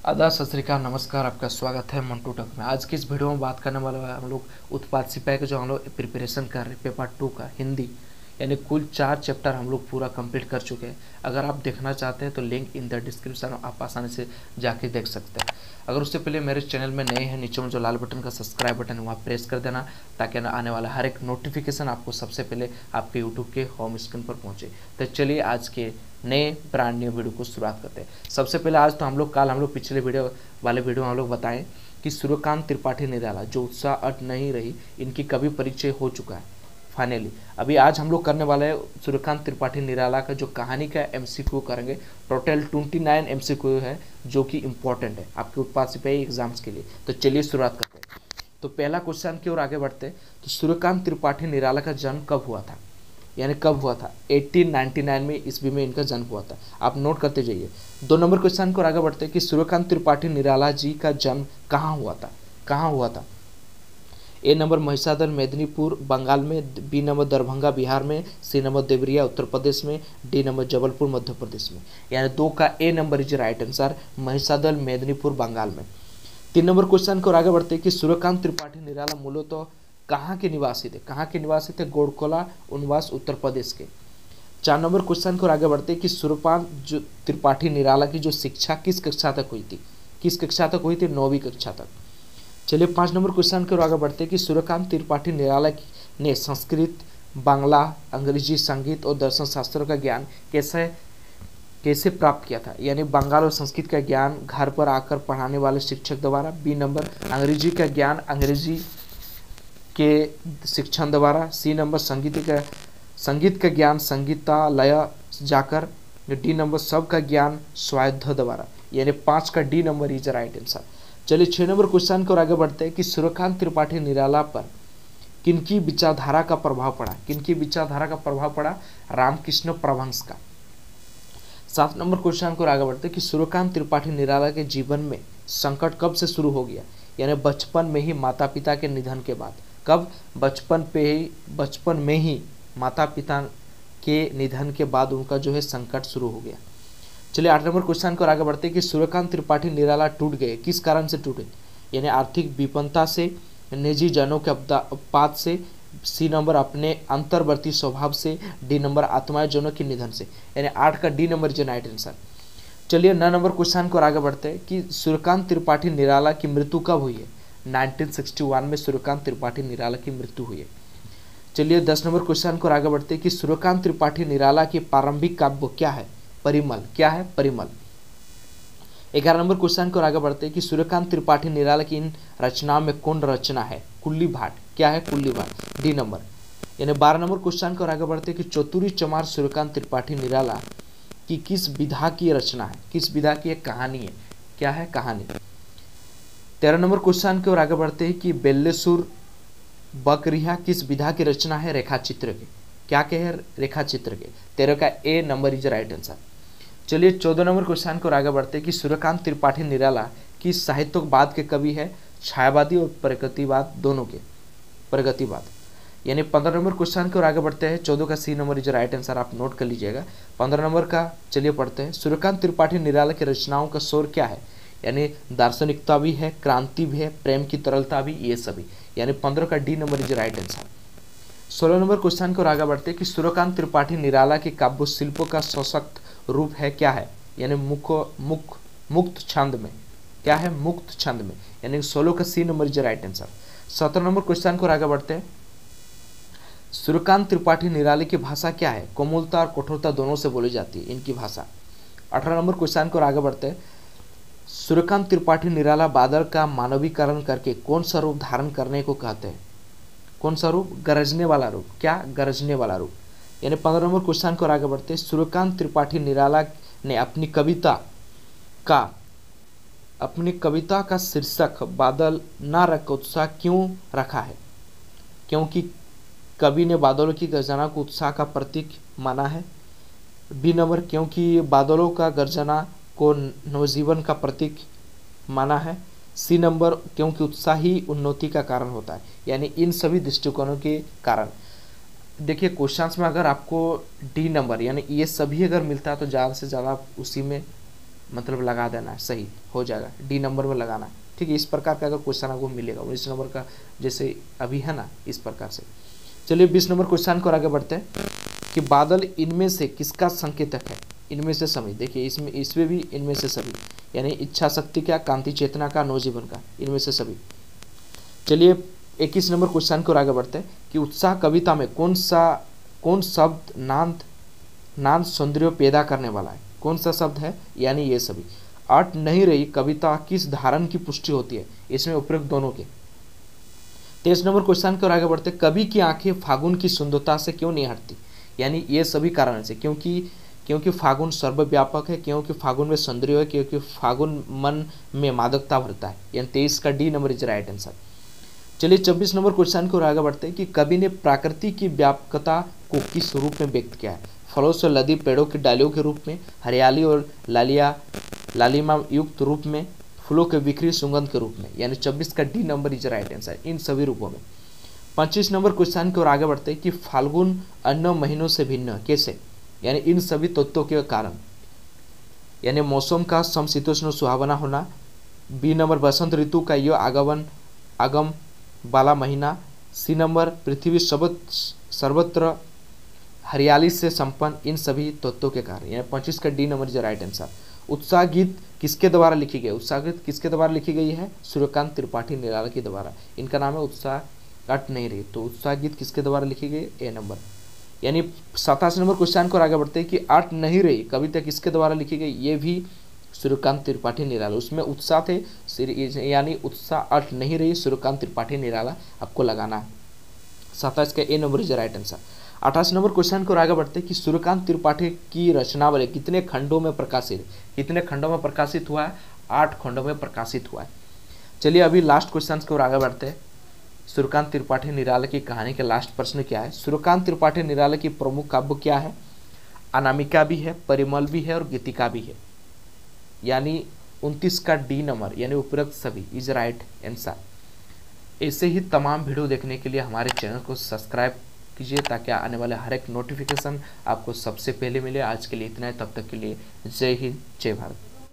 आदाब, सत श्री अकाल, नमस्कार। आपका स्वागत है मंटू टक में। आज की इस वीडियो में बात करने वाले हैं हम लोग उत्पाद सिपाही का जो हम लोग प्रिपरेशन कर रहे हैं पेपर 2 का हिंदी, यानी कुल 4 चैप्टर हम लोग पूरा कंप्लीट कर चुके हैं। अगर आप देखना चाहते हैं तो लिंक इन द डिस्क्रिप्शन आप आसानी से जाके देख सकते हैं। अगर उससे पहले मेरे चैनल में नए हैं, नीचे में जो लाल बटन का सब्सक्राइब बटन है वहाँ प्रेस कर देना, ताकि आने वाला हर एक नोटिफिकेशन आपको सबसे पहले आपके यूट्यूब के होम स्क्रीन पर पहुँचे। तो चलिए आज के नए ब्रांड न्यू वीडियो को शुरुआत करते हैं। सबसे पहले आज तो हम लोग पिछले वीडियो में हम लोग बताएं कि सूर्यकांत त्रिपाठी निराला जो उत्साह अट नहीं रही, इनकी कवि परिचय हो चुका है फाइनली। अभी आज हम लोग करने वाले हैं सूर्यकांत त्रिपाठी निराला का जो कहानी का एमसीक्यू करेंगे। टोटल 29 एमसीक्यू है जो कि इम्पोर्टेंट है आपके उत्पाद सिपाही एग्जाम्स के लिए। तो चलिए शुरुआत करते हैं। तो पहला क्वेश्चन की ओर आगे बढ़ते हैं। तो सूर्यकांत त्रिपाठी निराला का जन्म कब हुआ था, यानी कब हुआ था? 1899 में ईस्वी में इनका जन्म हुआ था। आप नोट करते जाइए। 2 नंबर क्वेश्चन को आगे बढ़ते हैं कि सूर्यकांत त्रिपाठी निराला जी का जन्म कहाँ हुआ था, कहाँ हुआ था? ए नंबर महिसादल मेदिनीपुर बंगाल में, बी नंबर दरभंगा बिहार में, सी नंबर देवरिया उत्तर प्रदेश में, डी नंबर जबलपुर मध्य प्रदेश में। यानी 2 का A number is right answer, Mahisadal Medinipur Bengal में। 3 नंबर क्वेश्चन को आगे बढ़ते हैं कि सूर्यकांत त्रिपाठी निराला मूलतः तो कहाँ के निवासी थे? कहाँ के निवासी थे? गोड़कोला उनवास उत्तर प्रदेश के। 4 नंबर क्वेश्चन को आगे बढ़ते हैं कि सूर्यकांत जो त्रिपाठी निराला की जो शिक्षा किस कक्षा तक हुई थी? किस कक्षा तक हुई थी? 9वीं कक्षा तक। चलिए 5 नंबर क्वेश्चन की ओर आगे बढ़ते हैं कि सूर्यकांत त्रिपाठी निराला ने संस्कृत, बांग्ला, अंग्रेजी, संगीत और दर्शन शास्त्रों का ज्ञान कैसे कैसे प्राप्त किया था? यानी बंगाल और संस्कृत का ज्ञान घर पर आकर पढ़ाने वाले शिक्षक द्वारा। बी नंबर अंग्रेजी का ज्ञान अंग्रेजी के शिक्षण द्वारा। सी नंबर संगीत का ज्ञान संगीतालय जाकर। डी नंबर सब का ज्ञान स्वायत्त द्वारा। यानी 5 का D number is right answer. चलिए 6 नंबर क्वेश्चन की ओर आगे बढ़ते हैं कि सूर्यकांत त्रिपाठी निराला पर किनकी विचारधारा का प्रभाव पड़ा? किनकी विचारधारा का प्रभाव पड़ा? रामकृष्ण परमहंस का। 7 नंबर क्वेश्चन को आगे बढ़ते हैं कि सूर्यकांत त्रिपाठी निराला के जीवन में संकट कब से शुरू हो गया? यानी बचपन में ही, माता पिता के निधन के बाद। कब? बचपन में ही माता पिता के निधन के बाद उनका जो है संकट शुरू हो गया। चलिए 8 नंबर क्वेश्चन को आगे बढ़ते हैं कि सूर्यकांत त्रिपाठी निराला टूट गए, किस कारण से टूटे? यानी आर्थिक विपन्नता से, निजी जनों के अपवाद से, सी नंबर अपने अंतर्वर्ती स्वभाव से, डी नंबर आत्माएं जनों के निधन से। यानी 8 का डी नंबर जो राइट आंसर। चलिए 9 नंबर क्वेश्चन को आगे बढ़ते हैं कि सूर्यकांत त्रिपाठी निराला की मृत्यु कब हुई है? 1961 में सूर्यकांत त्रिपाठी निराला की मृत्यु हुई है। चलिए 10 नंबर क्वेश्चन को आगे बढ़ते हैं कि सूर्यकांत त्रिपाठी निराला की प्रारंभिक काव्य क्या है? परिमल। क्या है? परिमल। 11 नंबर क्वेश्चन को आगे बढ़ते हैं कि सूर्यकांत त्रिपाठी निराला की इन रचनाओं में कौन रचना है? कुल्ली भाट। क्या है? कुल्ली भाट, डी नंबर। यानी 12 नंबर क्वेश्चन को आगे बढ़ते हैं कि चौतुरी चमार सूर्यकांत त्रिपाठी निराला की किस विधा की रचना है? किस विधा की एक कहानी है? क्या है? कहानी। 13 नंबर क्वेश्चन की ओर आगे बढ़ते हैं कि बेल्लेसुर बकरिया किस विधा की रचना है? रेखाचित्र के। क्या के है? रेखाचित्र के। 13 का A number is right answer. चलिए 14 नंबर क्वेश्चन को आगे बढ़ते हैं कि सूर्यकांत त्रिपाठी निराला की साहित्यवाद के कवि है? छायावादी और प्रगतिवाद दोनों के। प्रगतिवाद। यानी 15 नंबर क्वेश्चन की ओर आगे बढ़ते हैं। 14 का C number is right answer, आप नोट कर लीजिएगा। 15 नंबर का चलिए पढ़ते हैं। सूर्यकांत त्रिपाठी निराला की रचनाओं का स्वर क्या है? यानी दार्शनिकता भी है, क्रांति भी है, प्रेम की तरलता भी, ये सभी। यानी 15 का D number is right answer. 16 number question को आगे बढ़ते हैं कि सूर्यकांत त्रिपाठी निराला के काव्य शिल्पों का सशक्त रूप है? क्या है? यानी मुक्त छंद में। क्या है? मुक्त छंद में। यानी 16 का C number is right answer. 17 number question को आगे बढ़ते हैं। सूर्यकांत त्रिपाठी निराला की भाषा क्या है? कोमलता और कठोरता दोनों से बोली जाती है इनकी भाषा। 18 नंबर क्वेश्चन को आगे बढ़ते हैं। सूर्यकांत त्रिपाठी निराला बादल का मानवीकरण करके कौन सा रूप धारण करने को कहते हैं? कौन सा रूप? गरजने वाला रूप। क्या? गरजने वाला रूप। यानी 15 नंबर क्वेश्चन को आगे बढ़ते हैं। सूर्यकांत त्रिपाठी निराला ने अपनी कविता का शीर्षक बादल ना रख उत्साह क्यों रखा है? क्योंकि कवि ने बादलों की गर्जना को उत्साह का प्रतीक माना है। बी नंबर क्योंकि बादलों का गर्जना को नवजीवन का प्रतीक माना है। सी नंबर क्योंकि उत्साह ही उन्नति का कारण होता है। यानी इन सभी दृष्टिकोणों के कारण। देखिए क्वेश्चंस में अगर आपको डी नंबर यानी ये सभी अगर मिलता है तो ज़्यादा से ज़्यादा आप उसी में मतलब लगा देना है, सही हो जाएगा, डी नंबर में लगाना है। ठीक है, इस प्रकार का अगर क्वेश्चन आपको मिलेगा 19 नंबर का जैसे अभी है ना, इस प्रकार से। चलिए 20 नंबर क्वेश्चन को आगे बढ़ते हैं कि बादल इनमें से किसका संकेतक है। इनमें से सभी, देखिए इसमें भी इनमें से सभी, यानी इच्छा शक्ति का, कांति चेतना का, नवजीवन का, इनमें से सभी। चलिए 21 नंबर क्वेश्चन को आगे बढ़ते हैं कि उत्साह कविता में कौन शब्द नाद सौंदर्य पैदा करने वाला है, कौन सा शब्द है, यानी ये सभी। अट नहीं रही कविता किस धारण की पुष्टि होती है, इसमें उपयुक्त दोनों के। 23 नंबर क्वेश्चन की ओर आगे बढ़ते, कवि की आंखें फागुन की सुंदरता से क्यों नहीं हटती, यानी ये सभी कारण से, क्योंकि फागुन सर्वव्यापक है, क्योंकि फागुन में सौंदर्य है, क्योंकि फागुन मन में मादकता भरता है, यानी 23 का D number is right answer. चलिए 24 नंबर क्वेश्चन की ओर आगे बढ़ते हैं कि कवि ने प्रकृति की व्यापकता को किस रूप में व्यक्त किया है। फलों से लदी पेड़ों की डालियों के रूप में, हरियाली और लालिमा युक्त रूप में, फूलों के बिखरी सुगंध के रूप में, यानी 24 का D number is right answer, इन सभी रूपों में। 25 नंबर क्वेश्चन की ओर आगे बढ़ते हैं कि फाल्गुन अन्य महीनों से भिन्न कैसे, यानी इन सभी तत्वों के कारण, यानी मौसम का समशीतोष्ण सुहावना होना, बी नंबर बसंत ऋतु का यह आगम वाला महीना, सी नंबर पृथ्वी सर्वत्र हरियाली से संपन्न, इन सभी तत्वों के कारण, यानी 25 का D number is right answer. उत्साह गीत किसके द्वारा लिखी गई, उत्साह गीत किसके द्वारा लिखी गई है, सूर्यकांत त्रिपाठी निराला के द्वारा, इनका नाम है उत्साह अट नहीं रही, तो उत्साह गीत किसके द्वारा लिखी गई, ए नंबर। यानी 27 नंबर क्वेश्चन को आगे बढ़ते हैं कि अट नहीं रही कविता किसके द्वारा लिखी गई, ये भी सूर्यकांत त्रिपाठी निराला, उसमें उत्साह थे, यानी उत्साह अट नहीं रही सूर्यकांत त्रिपाठी निराला आपको लगाना है। 27 का A number is right answer. 28 number question को आगे बढ़ते हैं कि सूर्यकांत त्रिपाठी की रचनावली कितने खंडों में प्रकाशित हुआ है, 8 खंडों में प्रकाशित हुआ है। चलिए अभी लास्ट क्वेश्चन की ओर आगे बढ़ते हैं। सूर्यकांत त्रिपाठी निराला की कहानी के लास्ट प्रश्न क्या है। सूर्यकांत त्रिपाठी निराला की प्रमुख काव्य क्या है, अनामिका भी है, परिमल भी है और गीतिका भी है, यानी 29 का डी नंबर, यानी उपरोक्त सभी इज राइट आंसर। ऐसे ही तमाम वीडियो देखने के लिए हमारे चैनल को सब्सक्राइब कीजिए ताकि आने वाले हर एक नोटिफिकेशन आपको सबसे पहले मिले। आज के लिए इतना है, तब तक के लिए जय हिंद, जय भारत।